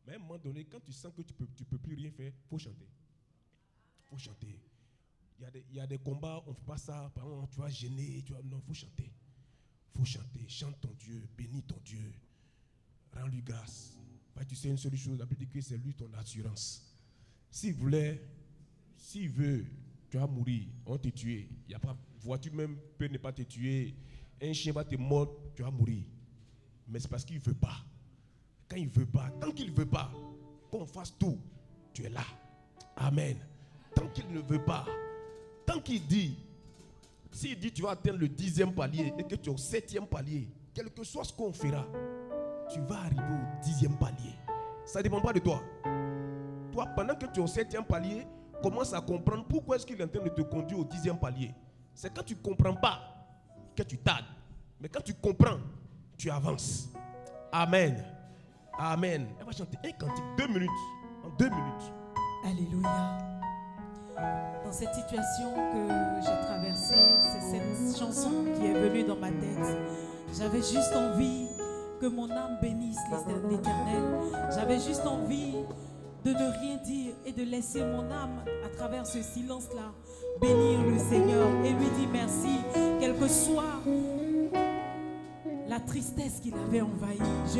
Mais à un moment donné, quand tu sens que tu peux plus rien faire, il faut chanter. Il faut chanter. Il y a des combats, on ne fait pas ça. Par exemple, tu vas gêner. Non, il faut chanter. Il faut chanter. Chante ton Dieu. Bénis ton Dieu. Rends-lui grâce. Tu sais une seule chose, la Bible dit que c'est lui ton assurance. S'il veut, tu vas mourir, on va te tuer. Il y a pas, voiture même peut ne pas te tuer. Un chien va te mordre, tu vas mourir. Mais c'est parce qu'il ne veut pas. Quand il ne veut pas, tant qu'il ne veut pas, qu'on fasse tout, tu es là. Amen. Tant qu'il ne veut pas, tant qu'il dit, s'il dit tu vas atteindre le 10e palier et que tu es au 7e palier, quel que soit ce qu'on fera, tu vas arriver au 10e palier. Ça ne dépend pas de toi. Toi, pendant que tu es au 7e palier, commence à comprendre pourquoi est-ce qu'il est en train de te conduire au 10e palier. C'est quand tu ne comprends pas que tu tardes. Mais quand tu comprends, tu avances. Amen. Amen. Elle va chanter un cantique, 2 minutes. En 2 minutes. Alléluia. Dans cette situation que j'ai traversée, c'est cette chanson qui est venue dans ma tête. J'avais juste envie que mon âme bénisse l'Éternel. J'avais juste envie de ne rien dire et de laisser mon âme, à travers ce silence-là, bénir le Seigneur et lui dire merci, quelle que soit la tristesse qu'il avait envahie. Je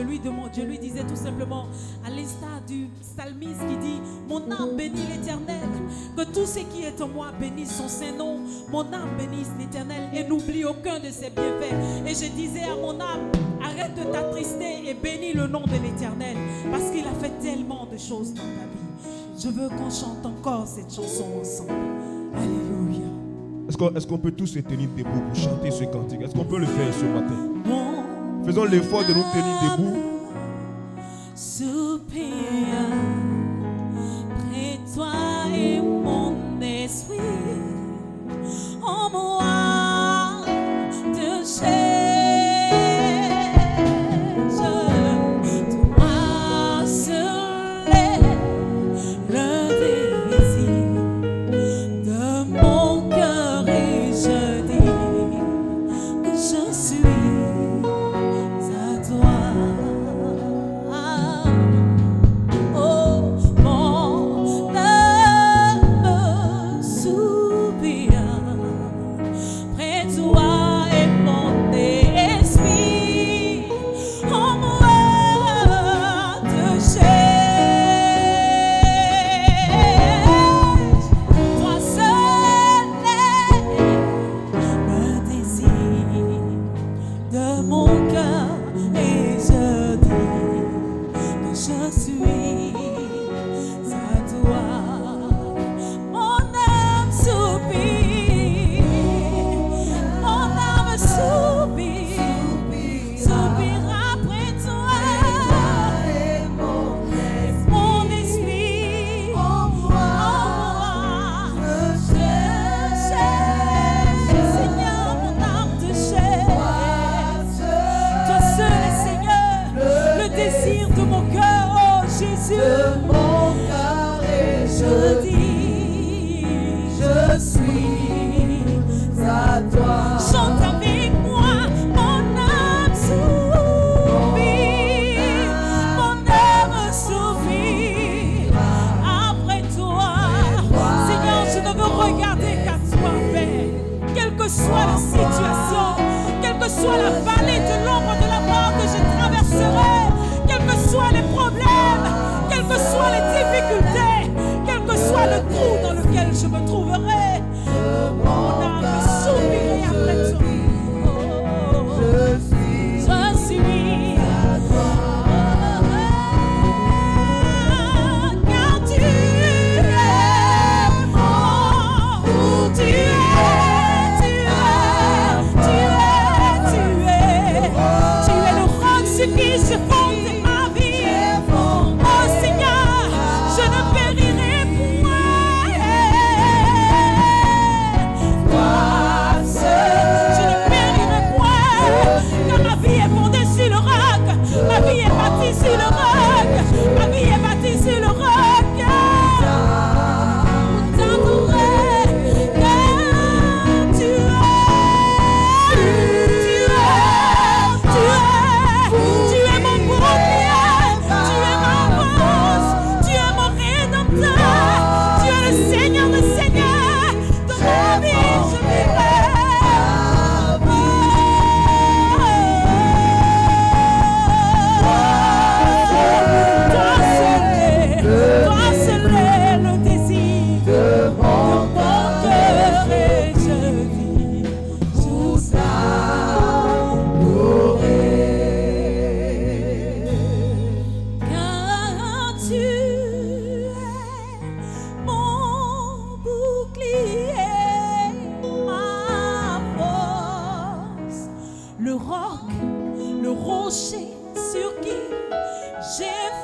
lui disais tout simplement, à l'instar du psalmiste qui dit, mon âme bénit l'Éternel, que tout ce qui est en moi bénisse son Saint-Nom, mon âme bénisse l'Éternel et n'oublie aucun de ses bienfaits. Et je disais à mon âme, arrête de t'attrister et bénis le nom de l'Éternel, parce qu'il a fait tellement de choses dans ta vie. Je veux qu'on chante encore cette chanson ensemble. Alléluia. Est-ce qu'on peut tous se tenir debout pour chanter ce cantique? Est-ce qu'on peut le faire ce matin? Faisons l'effort de nous tenir debout. Soupir près de toi et mon esprit en moi te cherche. Toi seul est le désir de mon cœur et je dis que je suis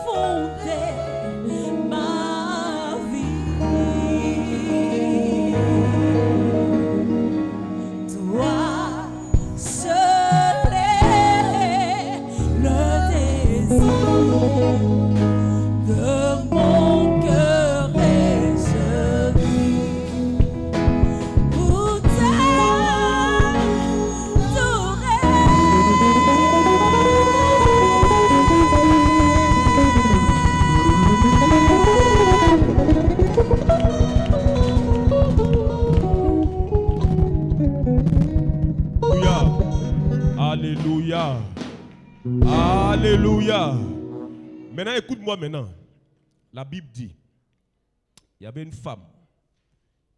fonder ma vie. Toi seul est le désir de mon cœur est celui pour Alléluia. Alléluia. Maintenant, écoute-moi maintenant. La Bible dit, il y avait une femme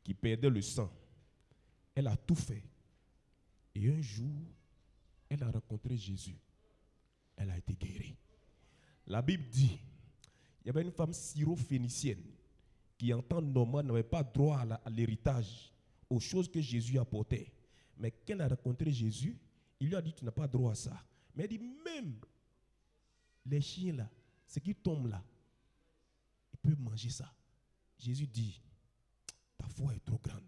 qui perdait le sang. Elle a tout fait. Et un jour, elle a rencontré Jésus. Elle a été guérie. La Bible dit, il y avait une femme syro-phénicienne qui, en temps normal, n'avait pas droit à l'héritage, aux choses que Jésus apportait. Mais quand elle a rencontré Jésus, il lui a dit, tu n'as pas droit à ça. Mais elle dit, même les chiens là, ce qui tombe là, ils peuvent manger ça. Jésus dit, ta foi est trop grande.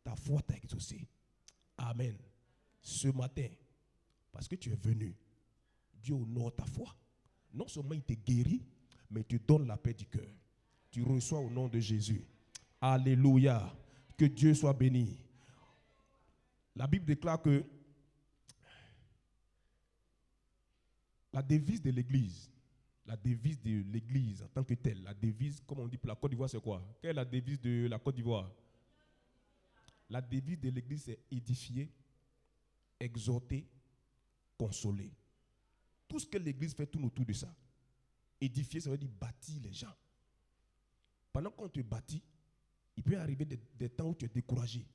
Ta foi t'a exaucé. Amen. Ce matin, parce que tu es venu, Dieu honore ta foi. Non seulement il te guérit, mais il te donne la paix du cœur. Tu reçois au nom de Jésus. Alléluia. Que Dieu soit béni. La Bible déclare que la devise de l'Église en tant que telle, la devise, comme on dit pour la Côte d'Ivoire, c'est quoi? Quelle est la devise de la Côte d'Ivoire? La devise de l'Église, c'est édifier, exhorter, consoler. Tout ce que l'Église fait tourne autour de ça. Édifier, ça veut dire bâtir les gens. Pendant qu'on te bâtit, il peut arriver des temps où tu es découragé,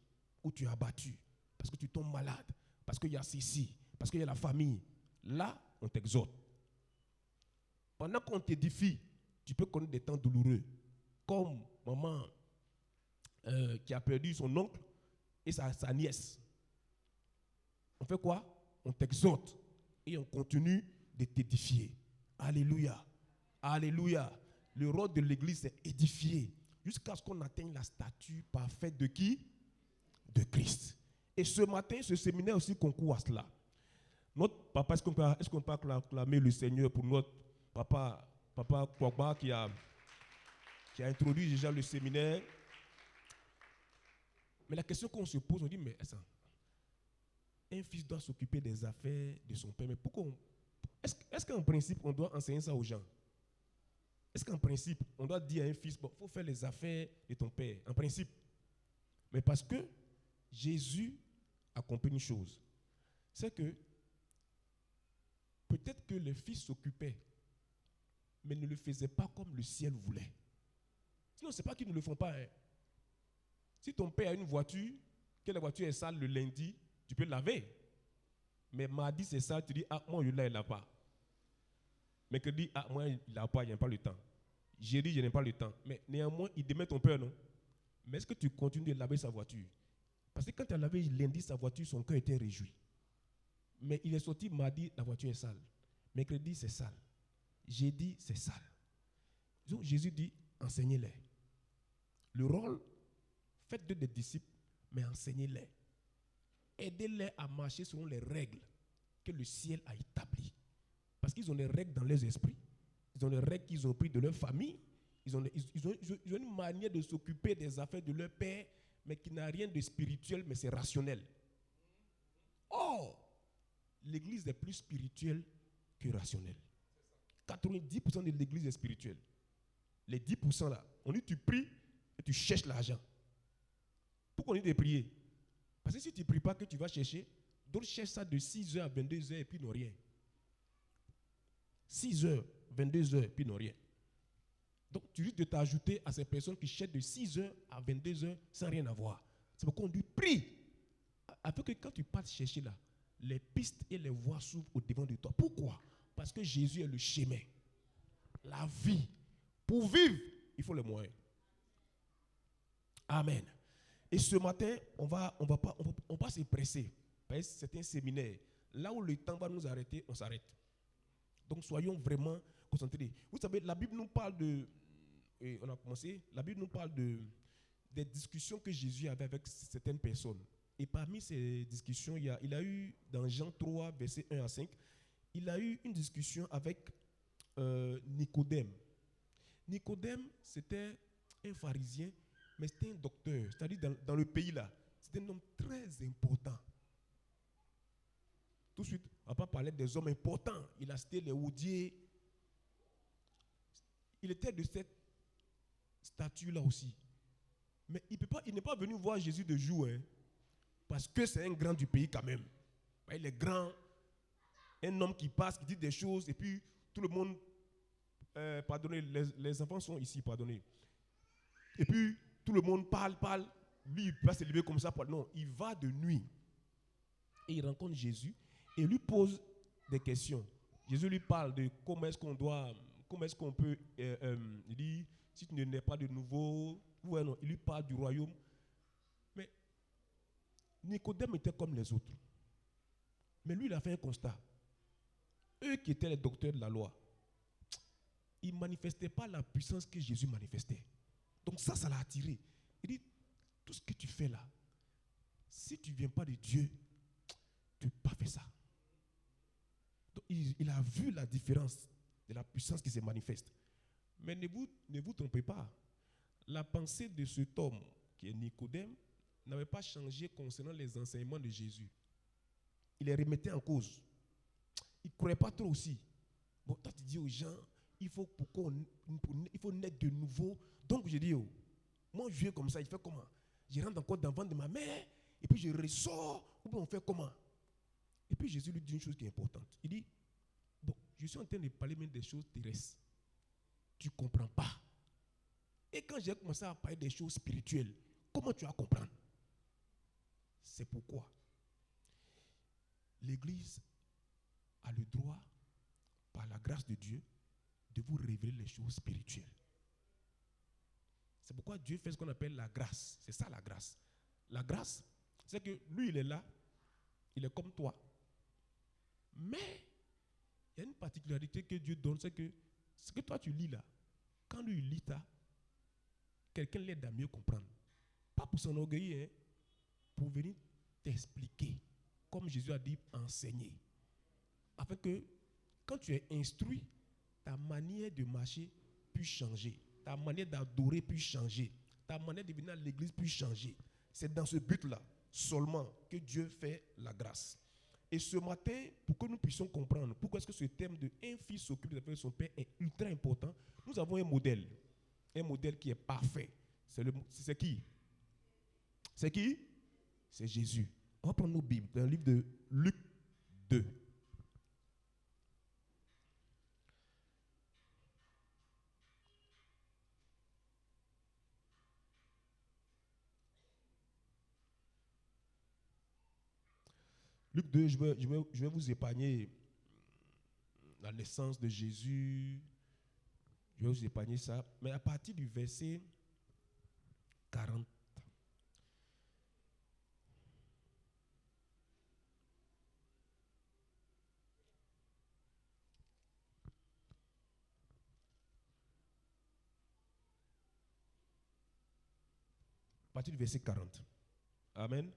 où tu es abattu, parce que tu tombes malade, parce qu'il y a ceci, parce qu'il y a la famille. Là, on t'exhorte. Pendant qu'on t'édifie, tu peux connaître des temps douloureux, comme maman qui a perdu son oncle et sa nièce. On fait quoi? On t'exhorte et on continue de t'édifier. Alléluia. Alléluia. Le rôle de l'Église, c'est édifier jusqu'à ce qu'on atteigne la stature parfaite de qui? De Christ. Et ce matin, ce séminaire aussi concourt à cela. Notre papa, est-ce qu'on peut acclamer le Seigneur pour notre papa Kwagba qui a introduit déjà le séminaire? Mais la question qu'on se pose, on dit, mais un fils doit s'occuper des affaires de son père. Mais pourquoi est-ce qu'en principe, on doit enseigner ça aux gens? Est-ce qu'en principe, on doit dire à un fils, bon, il faut faire les affaires de ton père? En principe. Mais parce que Jésus a compris une chose, c'est que peut-être que les fils s'occupaient, mais ne le faisaient pas comme le ciel voulait. Sinon, ce n'est pas qu'ils ne le font pas. Hein. Si ton père a une voiture, que la voiture est sale le lundi, tu peux laver. Mais mardi, c'est sale, tu dis, ah, moi, il n'a pas. Mercredi, ah, moi, il n'a pas, il n'y a pas le temps. Jeudi, je n'ai pas le temps. Mais néanmoins, il démet ton père, non? Mais est-ce que tu continues de laver sa voiture? Parce que quand tu as lavé lundi sa voiture, son cœur était réjoui. Mais il est sorti mardi, la voiture est sale. Mercredi, c'est sale. Jeudi, c'est sale. Donc Jésus dit, enseignez-les. Le rôle, faites-de des disciples, mais enseignez-les. Aidez-les à marcher selon les règles que le ciel a établies. Parce qu'ils ont des règles dans leurs esprits. Ils ont des règles qu'ils ont prises de leur famille. Ils ont une manière de s'occuper des affaires de leur père, mais qui n'a rien de spirituel, mais c'est rationnel. Or, l'Église est plus spirituelle que rationnelle. 90% de l'Église est spirituelle. Les 10% là, on dit tu pries et tu cherches l'argent. Pourquoi on dit de prier? Parce que si tu ne pries pas, que tu vas chercher, d'autres cherchent ça de 6h à 22h et puis n'ont rien. 6h, 22h et puis n'ont rien. Donc tu risques de t'ajouter à ces personnes qui cherchent de 6h à 22h sans rien avoir. C'est pourquoi on dit prie. Afin que quand tu passes chercher là, les pistes et les voies s'ouvrent au devant de toi. Pourquoi? Parce que Jésus est le chemin, la vie. Pour vivre, il faut les moyens. Amen. Et ce matin, on va pas se presser. Parce que c'est un séminaire. Là où le temps va nous arrêter, on s'arrête. Donc soyons vraiment concentré. Vous savez, la Bible nous parle et on a commencé, la Bible nous parle des discussions que Jésus avait avec certaines personnes. Et parmi ces discussions, il a eu, dans Jean 3, versets 1 à 5, il a eu une discussion avec Nicodème. Nicodème, c'était un pharisien, mais c'était un docteur. C'est-à-dire, dans le pays là, c'était un homme très important. Tout de suite, on va pas parler des hommes importants. Il a cité les Oudiers. Il était de cette statue-là aussi. Mais il n'est pas venu voir Jésus de jour, hein, parce que c'est un grand du pays quand même. Il est grand, un homme qui passe, qui dit des choses, et puis tout le monde, pardonnez, les enfants sont ici, pardonnez. Et puis tout le monde parle. Lui, il va se lever comme ça. Non, il va de nuit. Et il rencontre Jésus et lui pose des questions. Jésus lui parle de comment est-ce qu'on peut, il dit, si tu n'es pas de nouveau, ouais, non, il lui parle du royaume. Mais Nicodème était comme les autres. Mais lui, il a fait un constat. Eux qui étaient les docteurs de la loi, ils ne manifestaient pas la puissance que Jésus manifestait. Donc ça l'a attiré. Il dit, tout ce que tu fais là, si tu ne viens pas de Dieu, tu ne peux pas faire ça. Donc, il a vu la différence de la puissance qui se manifeste. Mais ne vous trompez pas. La pensée de cet homme, qui est Nicodème, n'avait pas changé concernant les enseignements de Jésus. Il les remettait en cause. Il ne croyait pas trop aussi. Bon, toi tu dis aux gens, il faut naître de nouveau. Donc je dis, moi je viens comme ça, il fait comment? Je rentre encore dans le ventre de ma mère, et puis je ressors, ou bien on fait comment? Et puis Jésus lui dit une chose qui est importante. Il dit, bon, je suis en train de parler même des choses terrestres. Tu ne comprends pas. Et quand j'ai commencé à parler des choses spirituelles, comment tu vas comprendre? C'est pourquoi l'Église a le droit, par la grâce de Dieu, de vous révéler les choses spirituelles. C'est pourquoi Dieu fait ce qu'on appelle la grâce. C'est ça la grâce. La grâce, c'est que lui, il est là, il est comme toi. Mais il y a une particularité que Dieu donne, c'est que ce que toi tu lis là, quand lui il lit ça, quelqu'un l'aide à mieux comprendre. Pas pour s'enorgueillir, hein, pour venir t'expliquer, comme Jésus a dit, enseigner. Afin que quand tu es instruit, ta manière de marcher puisse changer, ta manière d'adorer puisse changer, ta manière de venir à l'église puisse changer. C'est dans ce but-là seulement que Dieu fait la grâce. Et ce matin, pour que nous puissions comprendre pourquoi est-ce que ce thème de un fils s'occupe des affaires de son père est ultra important, nous avons un modèle qui est parfait. C'est qui? C'est qui? C'est Jésus. On va prendre nos Bibles dans le livre de Luc 2. Luc 2, je vais vous épargner la naissance de Jésus. Je vais vous épargner ça. Mais à partir du verset 40. À partir du verset 40. Amen.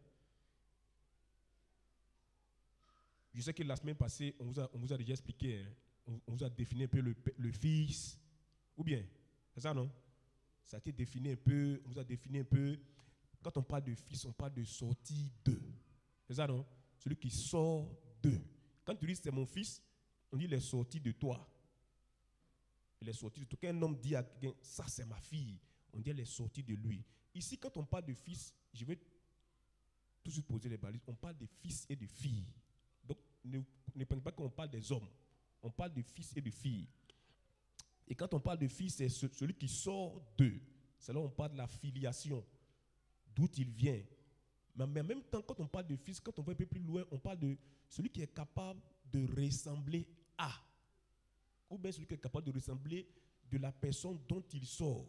Je sais que la semaine passée, on vous a déjà expliqué, hein, on vous a défini un peu le fils. Ou bien, c'est ça, non? Ça a été défini un peu, on vous a défini un peu. Quand on parle de fils, on parle de sortie d'eux. C'est ça, non? Celui qui sort d'eux. Quand tu dis c'est mon fils, on dit il est sorti de toi. Il est sorti de toi. Quand un homme dit à quelqu'un, ça c'est ma fille, on dit elle est sortie de lui. Ici, quand on parle de fils, je vais tout de suite poser les balises. On parle de fils et de filles. Donc, ne pensez pas qu'on parle des hommes. On parle de fils et de filles. Et quand on parle de fils, c'est celui qui sort d'eux. C'est là où on parle de la filiation, d'où il vient. Mais en même temps, quand on parle de fils, quand on va un peu plus loin, on parle de celui qui est capable de ressembler à. Ou bien celui qui est capable de ressembler de la personne dont il sort.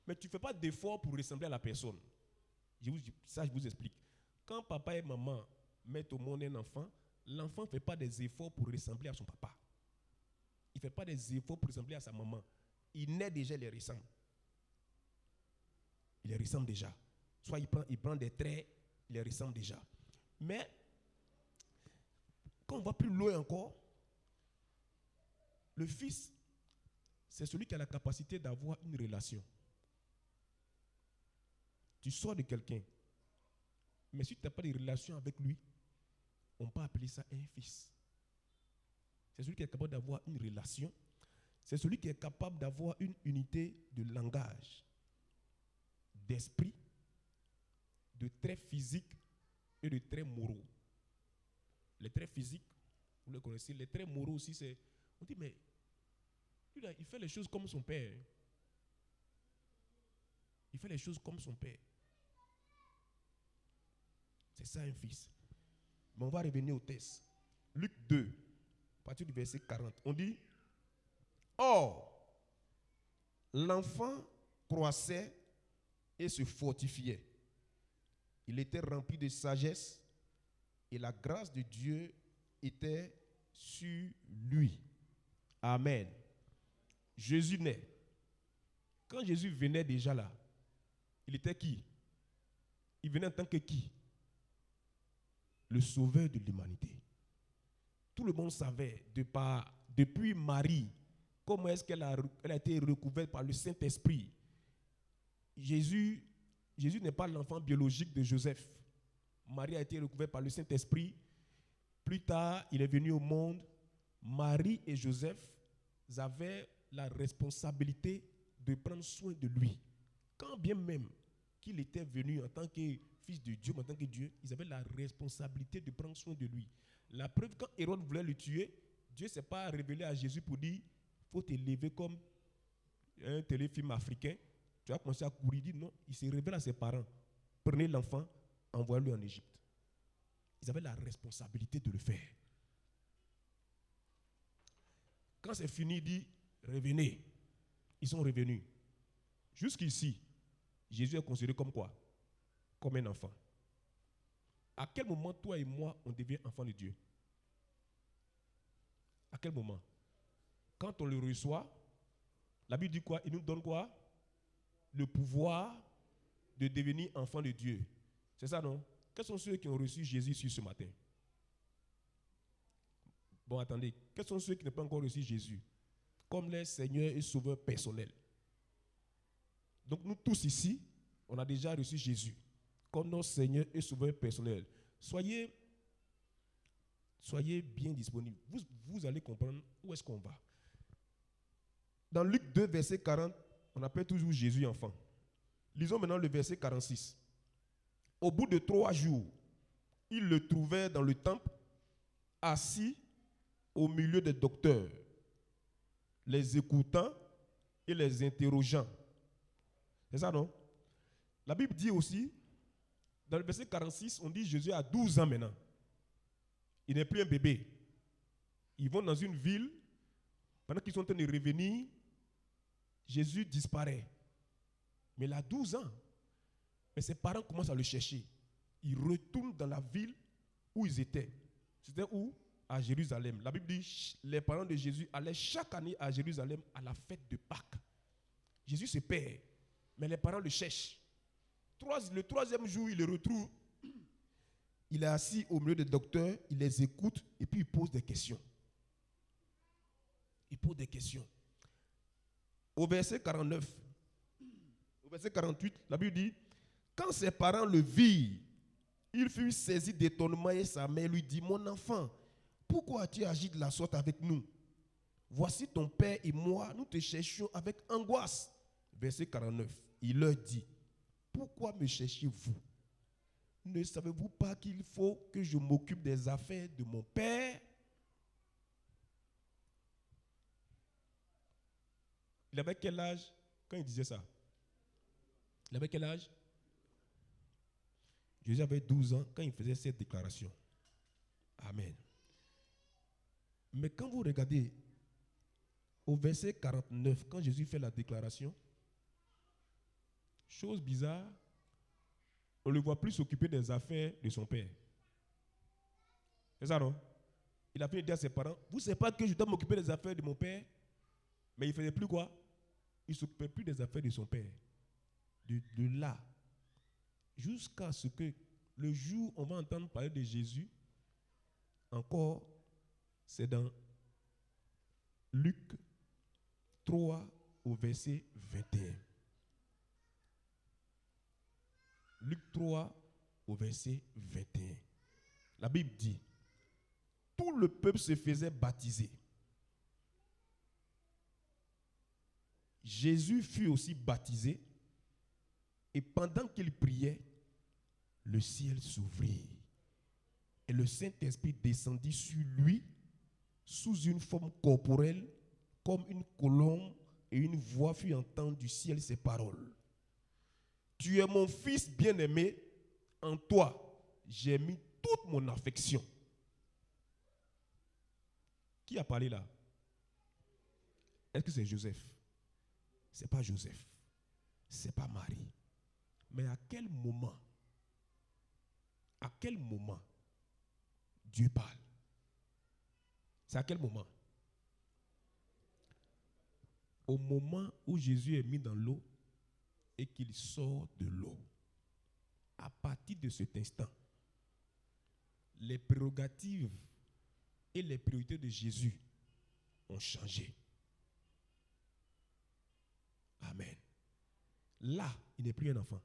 Mais tu ne fais pas d'effort pour ressembler à la personne. Je vous explique. Quand papa et maman mettent au monde un enfant, l'enfant ne fait pas des efforts pour ressembler à son papa. Il ne fait pas des efforts pour ressembler à sa maman. Il naît déjà, il les ressemble. Il les ressemble déjà. Soit il prend des traits, il les ressemble déjà. Mais, quand on va plus loin encore, le fils, c'est celui qui a la capacité d'avoir une relation. Tu sors de quelqu'un, mais si tu n'as pas de relation avec lui, on peut appeler ça un fils. C'est celui qui est capable d'avoir une relation. C'est celui qui est capable d'avoir une unité de langage, d'esprit, de traits physiques et de traits moraux. Les traits physiques, vous les connaissez. Les traits moraux aussi, c'est... On dit, mais lui, là, il fait les choses comme son père. Il fait les choses comme son père. C'est ça un fils. Mais on va revenir au texte. Luc 2, à partir du verset 40. On dit, or, l'enfant croissait et se fortifiait. Il était rempli de sagesse et la grâce de Dieu était sur lui. Amen. Jésus naît. Quand Jésus venait déjà là, il était qui? Il venait en tant que qui? Le sauveur de l'humanité. Tout le monde savait, depuis Marie, comment est-ce qu'elle a été recouverte par le Saint-Esprit. Jésus n'est pas l'enfant biologique de Joseph. Marie a été recouverte par le Saint-Esprit. Plus tard, il est venu au monde. Marie et Joseph avaient la responsabilité de prendre soin de lui. Quand bien même qu'il était venu en tant que fils de Dieu, en tant que Dieu, ils avaient la responsabilité de prendre soin de lui. La preuve, quand Hérode voulait le tuer, Dieu ne s'est pas révélé à Jésus pour dire, il faut t'élever comme un téléfilm africain. Tu vas commencer à courir. Il dit non, il s'est révélé à ses parents. Prenez l'enfant, envoyez-le en Égypte. Ils avaient la responsabilité de le faire. Quand c'est fini, il dit, revenez. Ils sont revenus. Jusqu'ici, Jésus est considéré comme quoi? Comme un enfant. À quel moment, toi et moi, on devient enfant de Dieu? À quel moment? Quand on le reçoit, la Bible dit quoi? Il nous donne quoi? Le pouvoir de devenir enfant de Dieu. C'est ça, non? Quels sont ceux qui ont reçu Jésus ici ce matin? Bon, attendez. Quels sont ceux qui n'ont pas encore reçu Jésus comme les Seigneurs et Sauveurs personnels? Donc nous tous ici, on a déjà reçu Jésus comme notre Seigneur et Sauveur personnel. Soyez bien disponibles. Vous allez comprendre où est-ce qu'on va. Dans Luc 2, verset 40, on appelle toujours Jésus enfant. Lisons maintenant le verset 46. Au bout de 3 jours, il le trouvait dans le temple, assis au milieu des docteurs, les écoutant et les interrogeant. C'est ça, non? La Bible dit aussi, dans le verset 46, on dit Jésus a 12 ans maintenant. Il n'est plus un bébé. Ils vont dans une ville, pendant qu'ils sont en train de revenir, Jésus disparaît. Mais il a 12 ans. Mais ses parents commencent à le chercher. Ils retournent dans la ville où ils étaient. C'était où? À Jérusalem. La Bible dit les parents de Jésus allaient chaque année à Jérusalem à la fête de Pâques. Jésus se perd, mais les parents le cherchent. Le 3e jour, il le retrouve. Il est assis au milieu des docteurs, il les écoute et puis il pose des questions. Il pose des questions. Au verset 49, au verset 48, la Bible dit, quand ses parents le virent, il fut saisi d'étonnement et sa mère lui dit, mon enfant, pourquoi as-tu agi de la sorte avec nous? Voici ton père et moi, nous te cherchions avec angoisse. Verset 49, il leur dit, pourquoi me cherchez-vous? Ne savez-vous pas qu'il faut que je m'occupe des affaires de mon père? Il avait quel âge quand il disait ça? Il avait quel âge? Jésus avait 12 ans quand il faisait cette déclaration. Amen. Mais quand vous regardez au verset 49, quand Jésus fait la déclaration, chose bizarre, on ne le voit plus s'occuper des affaires de son père. C'est ça, non? Il a venu dire à ses parents, vous ne savez pas que je dois m'occuper des affaires de mon père? Mais il ne faisait plus quoi? Il ne s'occupait plus des affaires de son père. De là, jusqu'à ce que le jour où on va entendre parler de Jésus, encore, c'est dans Luc 3 au verset 21. Luc 3 au verset 21. La Bible dit, tout le peuple se faisait baptiser. Jésus fut aussi baptisé et pendant qu'il priait, le ciel s'ouvrit et le Saint-Esprit descendit sur lui sous une forme corporelle comme une colombe et une voix fut entendue du ciel ces paroles. Tu es mon fils bien-aimé, en toi j'ai mis toute mon affection. Qui a parlé là? Est-ce que c'est Joseph? Ce n'est pas Joseph. Ce n'est pas Marie. Mais à quel moment Dieu parle? C'est à quel moment? Au moment où Jésus est mis dans l'eau et qu'il sort de l'eau. À partir de cet instant, les prérogatives et les priorités de Jésus ont changé. Amen. Là, il n'est plus un enfant.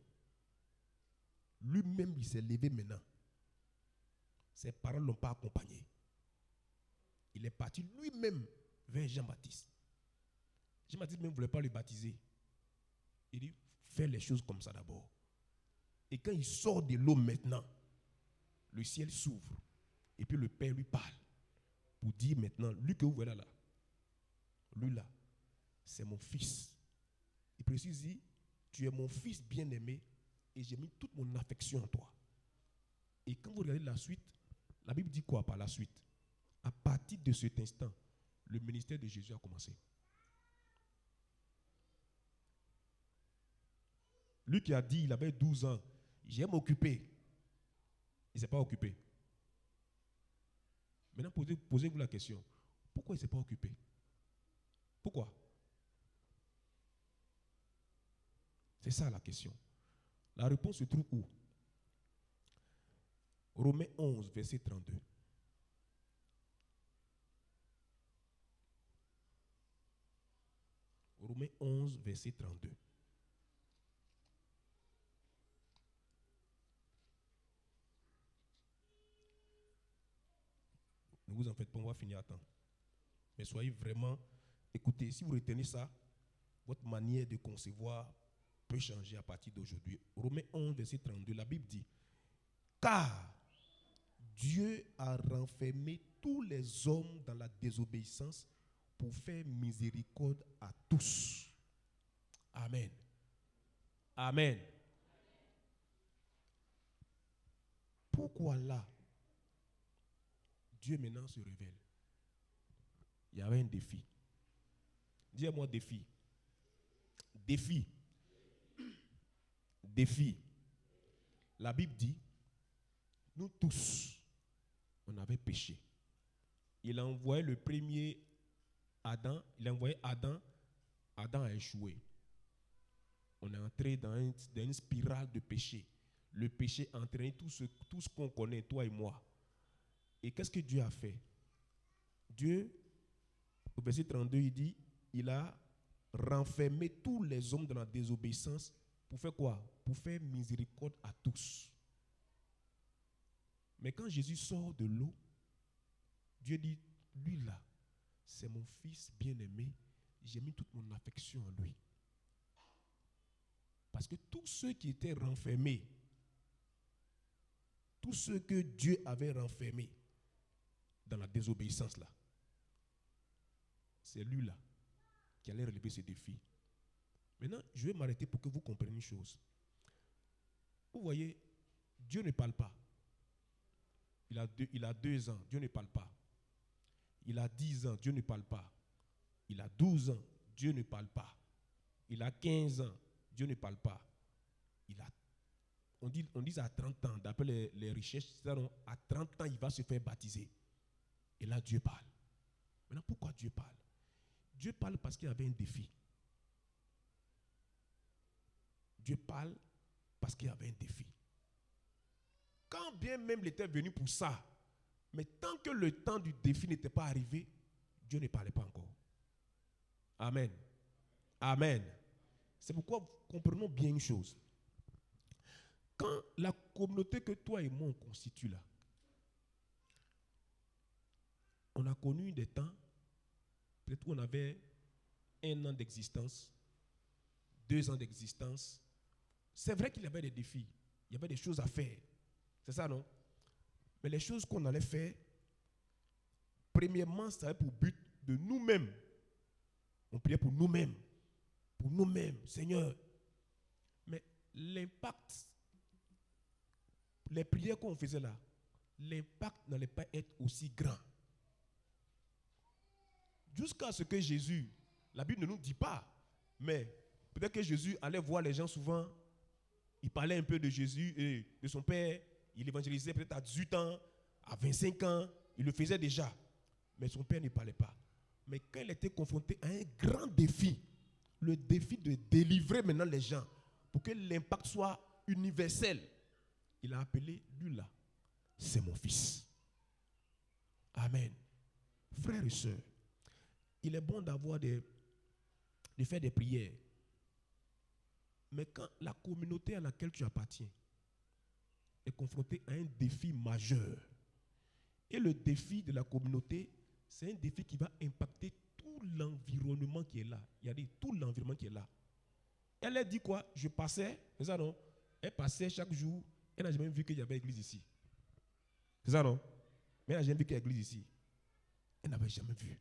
Lui-même, il s'est levé maintenant. Ses parents ne l'ont pas accompagné. Il est parti lui-même vers Jean-Baptiste. Jean-Baptiste même ne voulait pas le baptiser. Il dit, fais les choses comme ça d'abord. Et quand il sort de l'eau maintenant, le ciel s'ouvre. Et puis le Père lui parle. Pour dire maintenant, lui que vous voyez là, lui là, c'est mon fils. Il précise, dit, tu es mon fils bien-aimé et j'ai mis toute mon affection en toi. Et quand vous regardez la suite, la Bible dit quoi par la suite? À partir de cet instant, le ministère de Jésus a commencé. Lui qui a dit, il avait 12 ans, j'aime m'occuper. Il ne s'est pas occupé. Maintenant, posez-vous la question. Pourquoi il ne s'est pas occupé? Pourquoi? C'est ça la question. La réponse se trouve où? Romains 11, verset 32. Romains 11, verset 32. Ne vous en faites pas, on va finir à temps. Mais soyez vraiment, écoutez, si vous retenez ça, votre manière de concevoir peut changer à partir d'aujourd'hui. Romains 11, verset 32, la Bible dit, car Dieu a renfermé tous les hommes dans la désobéissance pour faire miséricorde à tous. Amen. Amen. Pourquoi là, Dieu maintenant se révèle? Il y avait un défi. Dis-moi défi. Défi. Défi. La Bible dit, nous tous, on avait péché. Il a envoyé le premier Adam, il a envoyé Adam, Adam a échoué. On est entré dans une spirale de péché. Le péché a entraîné tout ce qu'on connaît, toi et moi. Et qu'est-ce que Dieu a fait? Dieu, au verset 32, il dit, il a renfermé tous les hommes dans la désobéissance pour faire quoi? Pour faire miséricorde à tous. Mais quand Jésus sort de l'eau, Dieu dit, lui là, c'est mon fils bien-aimé, j'ai mis toute mon affection en lui. Parce que tous ceux qui étaient renfermés, tous ceux que Dieu avait renfermés dans la désobéissance là, c'est lui là qui allait relever ce défi. Maintenant, je vais m'arrêter pour que vous compreniez une chose. Vous voyez, Dieu ne parle pas. Il a 2 ans, Dieu ne parle pas. Il a 10 ans, Dieu ne parle pas. Il a 12 ans, Dieu ne parle pas. Il a 15 ans, Dieu ne parle pas. On dit à 30 ans, d'après les recherches, à 30 ans, il va se faire baptiser. Et là, Dieu parle. Maintenant, pourquoi Dieu parle? Dieu parle parce qu'il y avait un défi. Dieu parle parce qu'il y avait un défi. Quand bien même il était venu pour ça, mais tant que le temps du défi n'était pas arrivé, Dieu ne parlait pas encore. Amen. Amen. C'est pourquoi comprenons bien une chose. Quand la communauté que toi et moi on constitue là, on a connu des temps, peut-être où on avait 1 an d'existence, 2 ans d'existence. C'est vrai qu'il y avait des défis, il y avait des choses à faire. C'est ça, non? Mais les choses qu'on allait faire, premièrement, ça avait pour but de nous-mêmes. On priait pour nous-mêmes. Pour nous-mêmes, Seigneur. Mais l'impact, les prières qu'on faisait là, l'impact n'allait pas être aussi grand. Jusqu'à ce que Jésus, la Bible ne nous dit pas, mais peut-être que Jésus allait voir les gens souvent, il parlait un peu de Jésus et de son Père, il évangélisait peut-être à 18 ans, à 25 ans, il le faisait déjà, mais son Père ne parlait pas. Mais quand il était confronté à un grand défi, le défi de délivrer maintenant les gens, pour que l'impact soit universel, il a appelé lui là, c'est mon fils. Amen. Frères et sœurs, il est bon de faire des prières. Mais quand la communauté à laquelle tu appartiens est confrontée à un défi majeur, et le défi de la communauté, c'est un défi qui va impacter tout l'environnement qui est là. Il y a dit tout l'environnement qui est là. Elle a dit quoi? Je passais, c'est ça non? Elle passait chaque jour, elle n'a jamais vu qu'il y avait l'église ici. C'est ça non? Mais elle n'a jamais vu qu'il y a l'église ici. Elle n'avait jamais vu.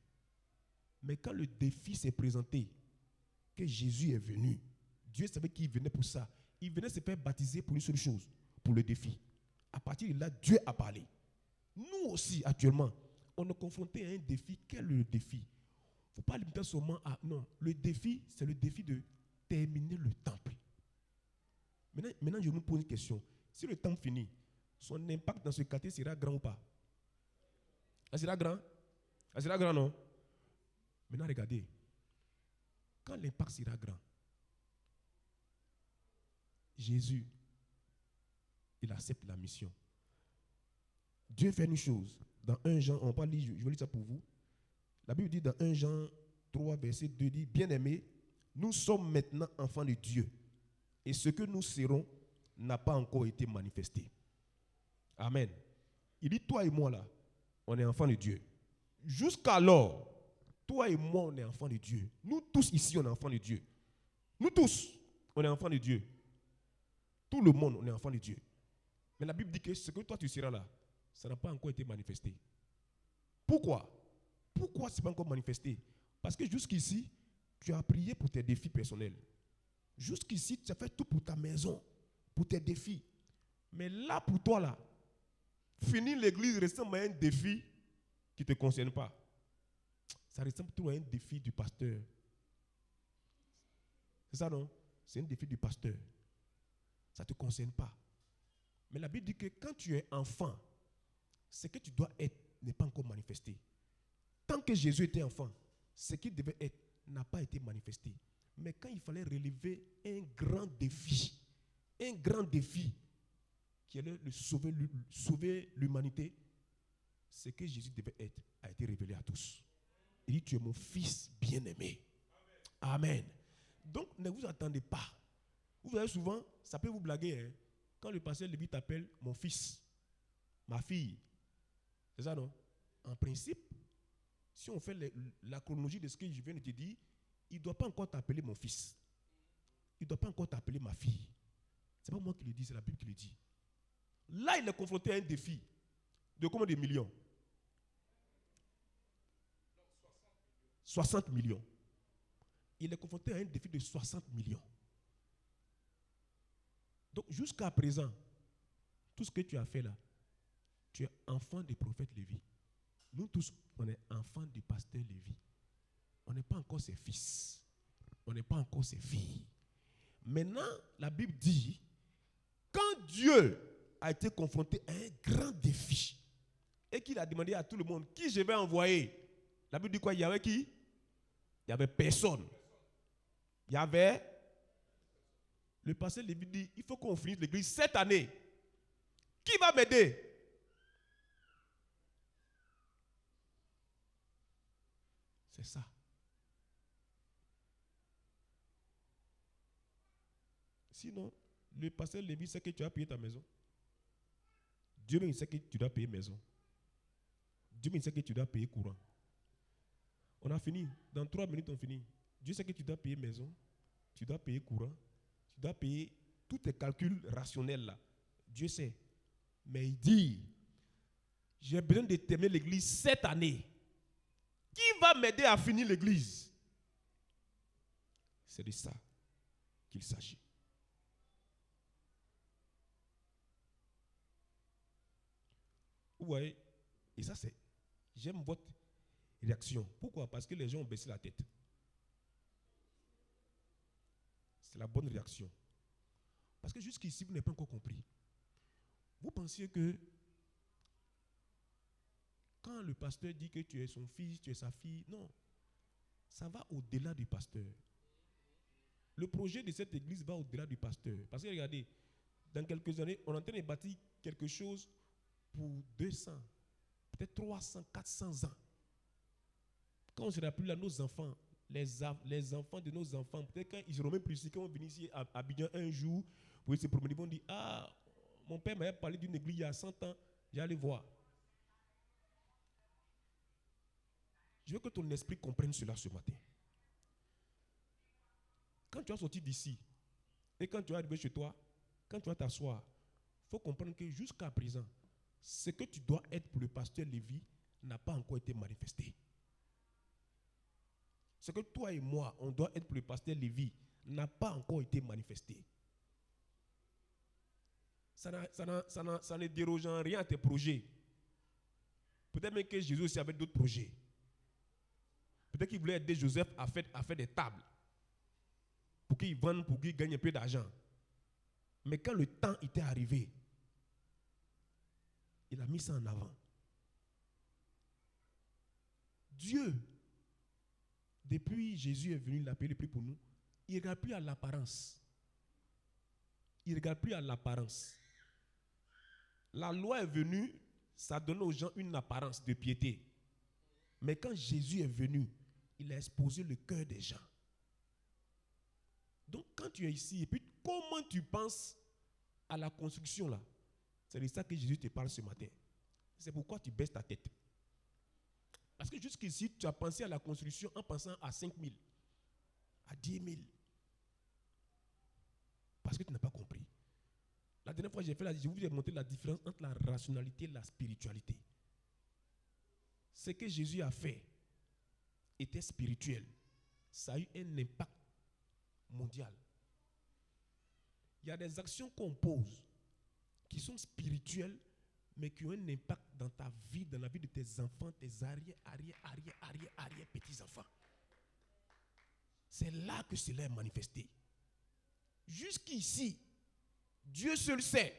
Mais quand le défi s'est présenté, que Jésus est venu, Dieu savait qu'il venait pour ça. Il venait se faire baptiser pour une seule chose, pour le défi. À partir de là, Dieu a parlé. Nous aussi, actuellement, on est confronté à un défi. Quel est le défi? Il ne faut pas limiter seulement à... Non, le défi, c'est le défi de terminer le temple. Maintenant, je nous pose une question. Si le temple finit, son impact dans ce quartier sera grand ou pas? Ça sera grand? Ça sera grand, non? Maintenant, regardez. Quand l'impact sera grand, Jésus, il accepte la mission. Dieu fait une chose. Dans 1 Jean, on va lire, je vais lire ça pour vous. La Bible dit dans 1 Jean 3, verset 2, dit, bien-aimés, nous sommes maintenant enfants de Dieu. Et ce que nous serons n'a pas encore été manifesté. Amen. Il dit, toi et moi là, on est enfants de Dieu. Jusqu'alors, toi et moi, on est enfants de Dieu. Nous tous ici, on est enfants de Dieu. Nous tous, on est enfants de Dieu. Tout le monde, on est enfants de Dieu. Mais la Bible dit que ce que toi tu seras là, ça n'a pas encore été manifesté. Pourquoi? Pourquoi ce n'est pas encore manifesté? Parce que jusqu'ici, tu as prié pour tes défis personnels. Jusqu'ici, tu as fait tout pour ta maison, pour tes défis. Mais là, pour toi, là, finir l'église ressemble à un défi qui ne te concerne pas. Ça ressemble tout à un défi du pasteur. C'est ça, non? C'est un défi du pasteur. Ça ne te concerne pas. Mais la Bible dit que quand tu es enfant, ce que tu dois être n'est pas encore manifesté. Tant que Jésus était enfant, ce qu'il devait être n'a pas été manifesté. Mais quand il fallait relever un grand défi qui allait sauver l'humanité, ce que Jésus devait être a été révélé à tous. Il dit, tu es mon fils bien-aimé. Amen. Donc, ne vous attendez pas. Vous voyez souvent, ça peut vous blaguer, hein? Quand le pasteur Lévi t'appelle mon fils, ma fille. C'est ça, non? En principe, si on fait la chronologie de ce que je viens de te dire, il ne doit pas encore t'appeler mon fils. Il ne doit pas encore t'appeler ma fille. Ce n'est pas moi qui le dis, c'est la Bible qui le dit. Là, il est confronté à un défi de combien de millions? 60 millions. Il est confronté à un défi de 60 millions. Donc, jusqu'à présent, tout ce que tu as fait là, tu es enfant du prophète Lévi. Nous tous, on est enfants du pasteur Lévi. On n'est pas encore ses fils. On n'est pas encore ses filles. Maintenant, la Bible dit, quand Dieu a été confronté à un grand défi, et qu'il a demandé à tout le monde qui je vais envoyer. La Bible dit quoi? Il y avait qui? Il n'y avait personne. Il y avait. Le pasteur Lévi dit il faut qu'on finisse l'église cette année. Qui va m'aider? C'est ça. Sinon, le pasteur Lévi sait que tu as payé ta maison. Dieu même sait que tu dois payer maison. Dieu même sait que tu dois payer courant. On a fini. Dans 3 minutes, on finit. Dieu sait que tu dois payer maison, tu dois payer courant, tu dois payer tous tes calculs rationnels là. Dieu sait. Mais il dit, j'ai besoin de terminer l'église cette année. Qui va m'aider à finir l'église? C'est de ça qu'il s'agit. Vous voyez? Et ça c'est, j'aime votre réaction. Pourquoi? Parce que les gens ont baissé la tête. C'est la bonne réaction. Parce que jusqu'ici, vous n'avez pas encore compris. Vous pensiez que quand le pasteur dit que tu es son fils, tu es sa fille, non. Ça va au-delà du pasteur. Le projet de cette église va au-delà du pasteur. Parce que regardez, dans quelques années, on est en train de bâtir quelque chose pour 200, peut-être 300, 400 ans. Quand on ne sera plus là, nos enfants, les enfants de nos enfants, peut-être quand ils seront même plus ici, quand on vient ici à Abidjan un jour, pour se promener, ils vont dire, ah, mon père m'avait parlé d'une église il y a 100 ans, j'allais voir. Je veux que ton esprit comprenne cela ce matin. Quand tu vas sortir d'ici, et quand tu vas arriver chez toi, quand tu vas t'asseoir, il faut comprendre que jusqu'à présent, ce que tu dois être pour le pasteur Lévi n'a pas encore été manifesté. Ce que toi et moi, on doit être pour le pasteur Lévi, n'a pas encore été manifesté. Ça ne déroge en rien à tes projets. Peut-être même que Jésus aussi avait d'autres projets. Peut-être qu'il voulait aider Joseph à faire des tables. Pour qu'il vende, pour qu'il gagne un peu d'argent. Mais quand le temps était arrivé, il a mis ça en avant. Dieu, depuis Jésus est venu, il a payé le prix pour nous. Il ne regarde plus à l'apparence. Il ne regarde plus à l'apparence. La loi est venue, ça donne aux gens une apparence de piété. Mais quand Jésus est venu, il a exposé le cœur des gens. Donc quand tu es ici, et puis comment tu penses à la construction là? C'est de ça que Jésus te parle ce matin. C'est pourquoi tu baisses ta tête. Parce que jusqu'ici, tu as pensé à la construction en pensant à 5 000, à 10 000. Parce que tu n'as pas compris. La dernière fois, je vous ai montré la différence entre la rationalité et la spiritualité. Ce que Jésus a fait était spirituel. Ça a eu un impact mondial. Il y a des actions qu'on pose qui sont spirituelles, mais qui ont un impact dans ta vie, dans la vie de tes enfants, tes arrière, petits-enfants. C'est là que cela est manifesté. Jusqu'ici, Dieu seul sait,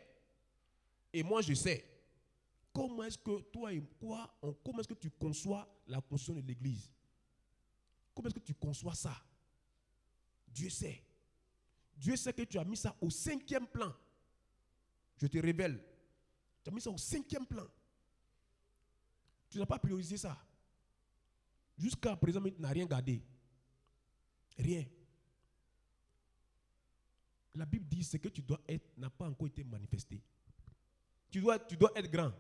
et moi je sais, comment est-ce que toi et moi, comment est-ce que tu conçois la construction de l'église? Comment est-ce que tu conçois ça? Dieu sait. Dieu sait que tu as mis ça au 5e plan. Je te révèle. Tu as mis ça au 5e plan. Tu n'as pas priorisé ça. Jusqu'à présent, tu n'as rien gardé. Rien. La Bible dit ce que tu dois être n'a pas encore été manifesté. Tu dois être grand.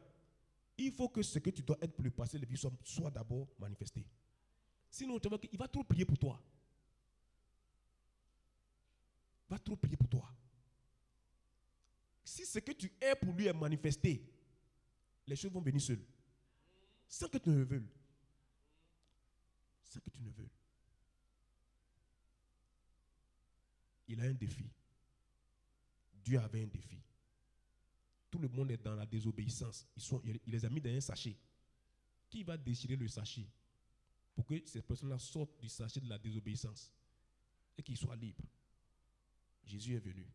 Il faut que ce que tu dois être pour le passé, le soit d'abord manifesté. Sinon, tu vois qu'il va trop prier pour toi. Il va trop prier pour toi. Si ce que tu es pour lui est manifesté, les choses vont venir seules. Sans que tu ne le veuilles. Sans que tu ne veuilles. Il a un défi. Dieu avait un défi. Tout le monde est dans la désobéissance. Il les a mis dans un sachet. Qui va déchirer le sachet pour que ces personnes-là sortent du sachet de la désobéissance et qu'ils soient libres? Jésus est venu.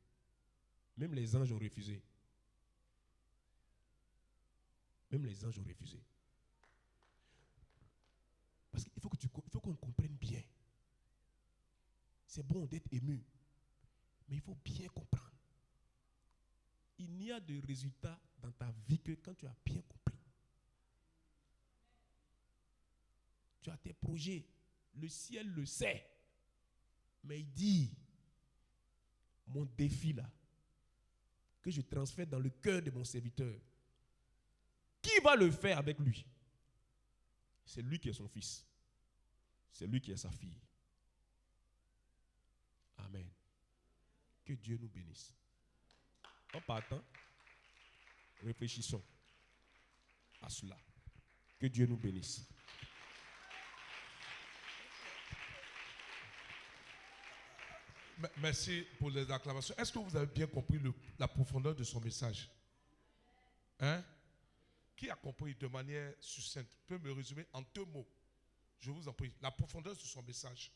Même les anges ont refusé. Même les anges ont refusé. il faut qu'on comprenne bien. C'est bon d'être ému, mais il faut bien comprendre. Il n'y a de résultat dans ta vie que quand tu as bien compris. Tu as tes projets, le ciel le sait, mais il dit, mon défi là, que je transfère dans le cœur de mon serviteur, qui va le faire avec lui? C'est lui qui est son fils. C'est lui qui est sa fille. Amen. Que Dieu nous bénisse. En partant, réfléchissons à cela. Que Dieu nous bénisse. Merci pour les acclamations. Est-ce que vous avez bien compris la profondeur de son message? Hein? Qui a compris de manière succincte? Peut me résumer en 2 mots? Je vous en prie. La profondeur de son message.